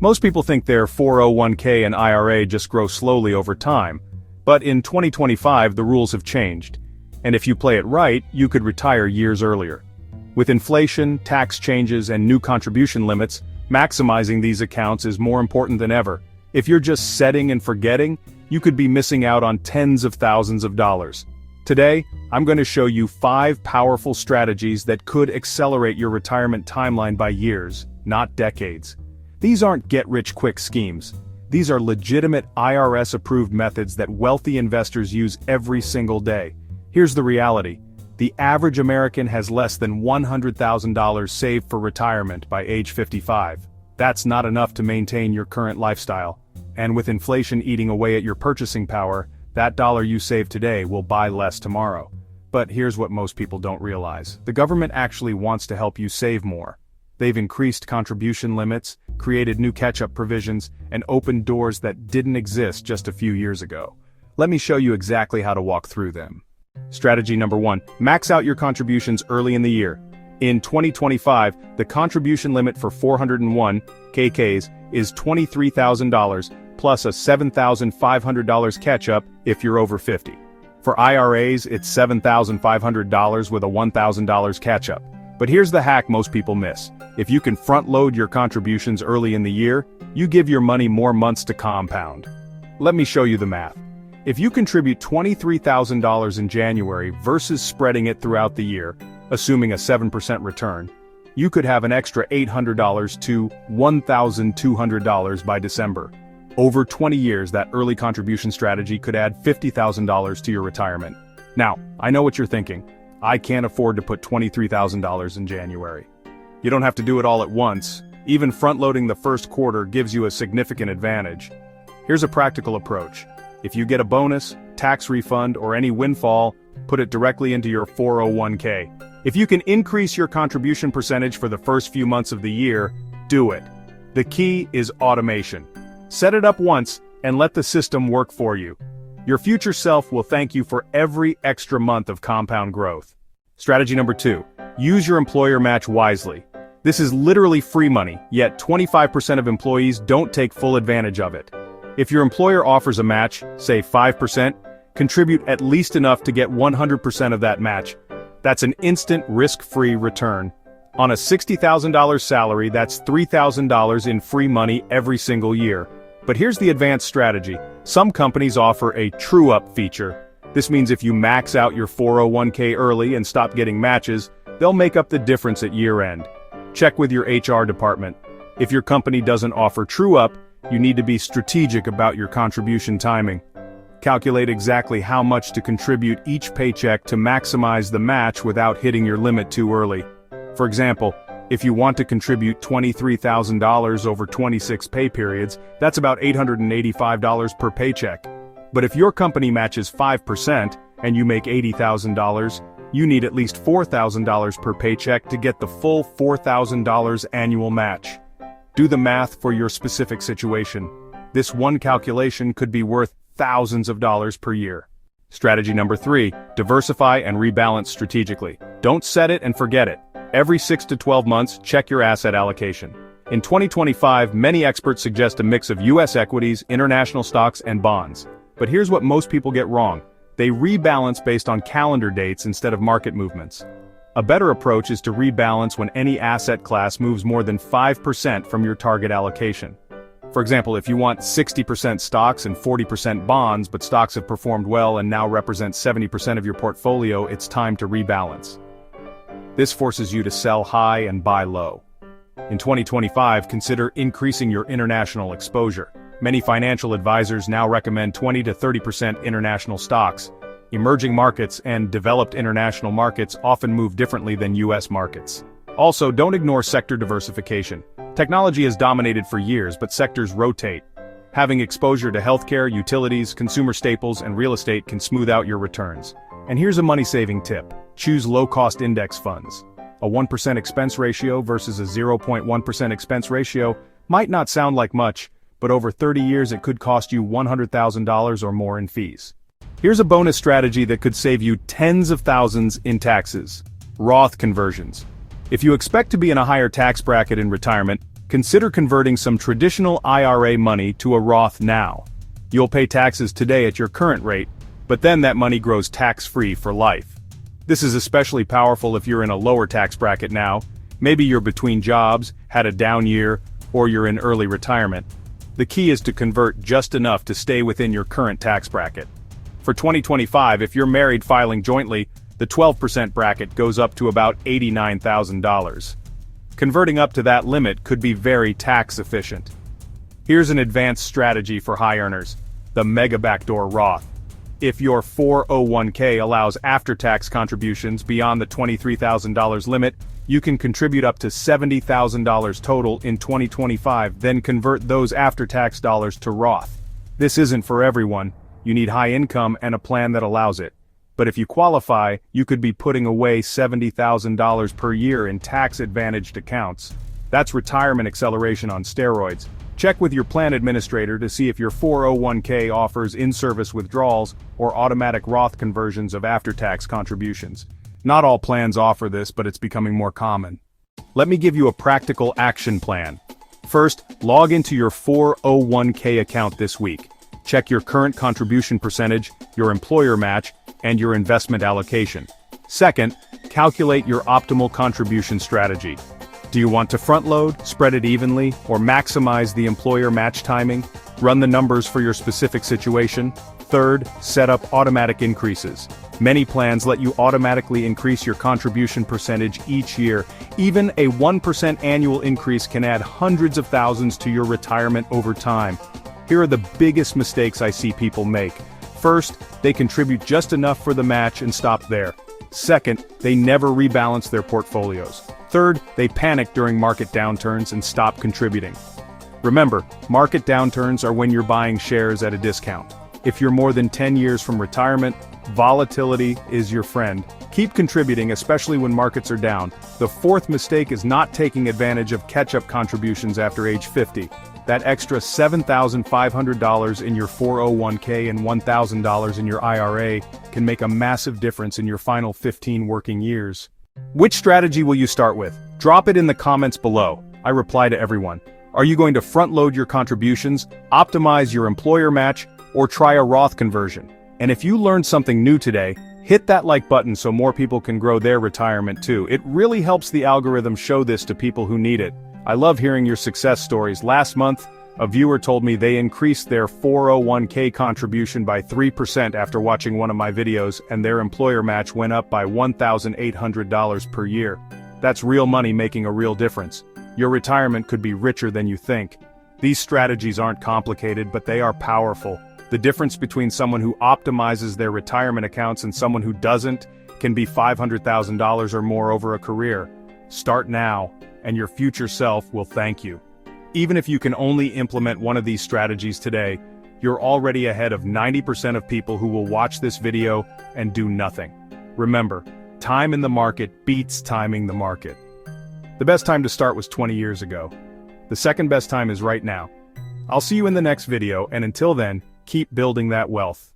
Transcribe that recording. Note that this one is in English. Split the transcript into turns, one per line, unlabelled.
Most people think their 401k and IRA just grow slowly over time, but in 2025 the rules have changed, and if you play it right, you could retire years earlier. With inflation, tax changes, and new contribution limits, maximizing these accounts is more important than ever. If you're just setting and forgetting, you could be missing out on tens of thousands of dollars. Today, I'm going to show you 5 powerful strategies that could accelerate your retirement timeline by years, not decades. These aren't get-rich-quick schemes. These are legitimate IRS-approved methods that wealthy investors use every single day. Here's the reality. The average American has less than $100,000 saved for retirement by age 55. That's not enough to maintain your current lifestyle. And with inflation eating away at your purchasing power, that dollar you save today will buy less tomorrow. But here's what most people don't realize. The government actually wants to help you save more. They've increased contribution limits, created new catch-up provisions, and opened doors that didn't exist just a few years ago. Let me show you exactly how to walk through them. Strategy number 1. Max out your contributions early in the year. In 2025, the contribution limit for 401 KKs is $23,000, plus a $7,500 catch-up if you're over 50. For IRAs, it's $7,500 with a $1,000 catch-up. But here's the hack most people miss. If you can front-load your contributions early in the year, you give your money more months to compound. Let me show you the math. If you contribute $23,000 in January versus spreading it throughout the year, assuming a 7% return, you could have an extra $800 to $1,200 by December. Over 20 years, that early contribution strategy could add $50,000 to your retirement. Now, I know what you're thinking. I can't afford to put $23,000 in January. You don't have to do it all at once. Even front-loading the first quarter gives you a significant advantage. Here's a practical approach. If you get a bonus, tax refund, or any windfall, put it directly into your 401k. If you can increase your contribution percentage for the first few months of the year, do it. The key is automation. Set it up once and let the system work for you. Your future self will thank you for every extra month of compound growth. Strategy number 2. Use your employer match wisely. This is literally free money, yet 25% of employees don't take full advantage of it. If your employer offers a match, say 5%, contribute at least enough to get 100% of that match. That's an instant risk-free return. On a $60,000 salary, that's $3,000 in free money every single year. But here's the advanced strategy. Some companies offer a true-up feature. This means if you max out your 401k early and stop getting matches, they'll make up the difference at year-end. Check with your HR department. If your company doesn't offer true-up, you need to be strategic about your contribution timing. Calculate exactly how much to contribute each paycheck to maximize the match without hitting your limit too early. For example, if you want to contribute $23,000 over 26 pay periods, that's about $885 per paycheck. But if your company matches 5% and you make $80,000, you need at least $4,000 per paycheck to get the full $4,000 annual match. Do the math for your specific situation. This one calculation could be worth thousands of dollars per year. Strategy number 3, diversify and rebalance strategically. Don't set it and forget it. Every 6 to 12 months, check your asset allocation. In 2025, many experts suggest a mix of U.S. equities, international stocks, and bonds. But here's what most people get wrong. They rebalance based on calendar dates instead of market movements. A better approach is to rebalance when any asset class moves more than 5% from your target allocation. For example, if you want 60% stocks and 40% bonds, but stocks have performed well and now represent 70% of your portfolio, it's time to rebalance. This forces you to sell high and buy low. In 2025, consider increasing your international exposure. Many financial advisors now recommend 20 to 30% international stocks. Emerging markets and developed international markets often move differently than U.S. markets. Also, don't ignore sector diversification. Technology has dominated for years, but sectors rotate. Having exposure to healthcare, utilities, consumer staples, and real estate can smooth out your returns. And here's a money-saving tip. Choose low-cost index funds. A 1% expense ratio versus a 0.1% expense ratio might not sound like much, but over 30 years it could cost you $100,000 or more in fees. Here's a bonus strategy that could save you tens of thousands in taxes. Roth conversions. If you expect to be in a higher tax bracket in retirement, Consider converting some traditional IRA money to a Roth now. You'll pay taxes today at your current rate, but then that money grows tax-free for life. This is especially powerful if you're in a lower tax bracket now. Maybe you're between jobs, had a down year, or you're in early retirement. The key is to convert just enough to stay within your current tax bracket. For 2025, if you're married filing jointly, the 12% bracket goes up to about $89,000. Converting up to that limit could be very tax efficient. Here's an advanced strategy for high earners: the Mega Backdoor Roth. If your 401k allows after-tax contributions beyond the $23,000 limit, you can contribute up to $70,000 total in 2025, then convert those after-tax dollars to Roth. This isn't for everyone. You need high income and a plan that allows it. But if you qualify, you could be putting away $70,000 per year in tax-advantaged accounts. That's retirement acceleration on steroids. Check with your plan administrator to see if your 401k offers in-service withdrawals or automatic Roth conversions of after-tax contributions. Not all plans offer this, but it's becoming more common. Let me give you a practical action plan. First, log into your 401k account this week. Check your current contribution percentage, your employer match, and your investment allocation. Second, calculate your optimal contribution strategy. Do you want to front load, spread it evenly, or maximize the employer match timing? Run the numbers for your specific situation. Third, set up automatic increases. Many plans let you automatically increase your contribution percentage each year. Even a 1% annual increase can add hundreds of thousands to your retirement over time. Here are the biggest mistakes I see people make. First, they contribute just enough for the match and stop there. Second, they never rebalance their portfolios. Third, they panic during market downturns and stop contributing. Remember, market downturns are when you're buying shares at a discount. If you're more than 10 years from retirement, volatility is your friend. Keep contributing, especially when markets are down. The fourth mistake is not taking advantage of catch-up contributions after age 50. That extra $7,500 in your 401k and $1,000 in your IRA can make a massive difference in your final 15 working years. Which strategy will you start with? Drop it in the comments below. I reply to everyone. Are you going to front-load your contributions, optimize your employer match, or try a Roth conversion? And if you learned something new today, hit that like button so more people can grow their retirement too. It really helps the algorithm show this to people who need it. I love hearing your success stories. Last month, a viewer told me they increased their 401k contribution by 3% after watching one of my videos, and their employer match went up by $1,800 per year. That's real money making a real difference. Your retirement could be richer than you think. These strategies aren't complicated, but they are powerful. The difference between someone who optimizes their retirement accounts and someone who doesn't can be $500,000 or more over a career. Start now, and your future self will thank you. Even if you can only implement one of these strategies today, you're already ahead of 90% of people who will watch this video and do nothing. Remember, time in the market beats timing the market. The best time to start was 20 years ago. The second best time is right now. I'll see you in the next video, and until then, keep building that wealth.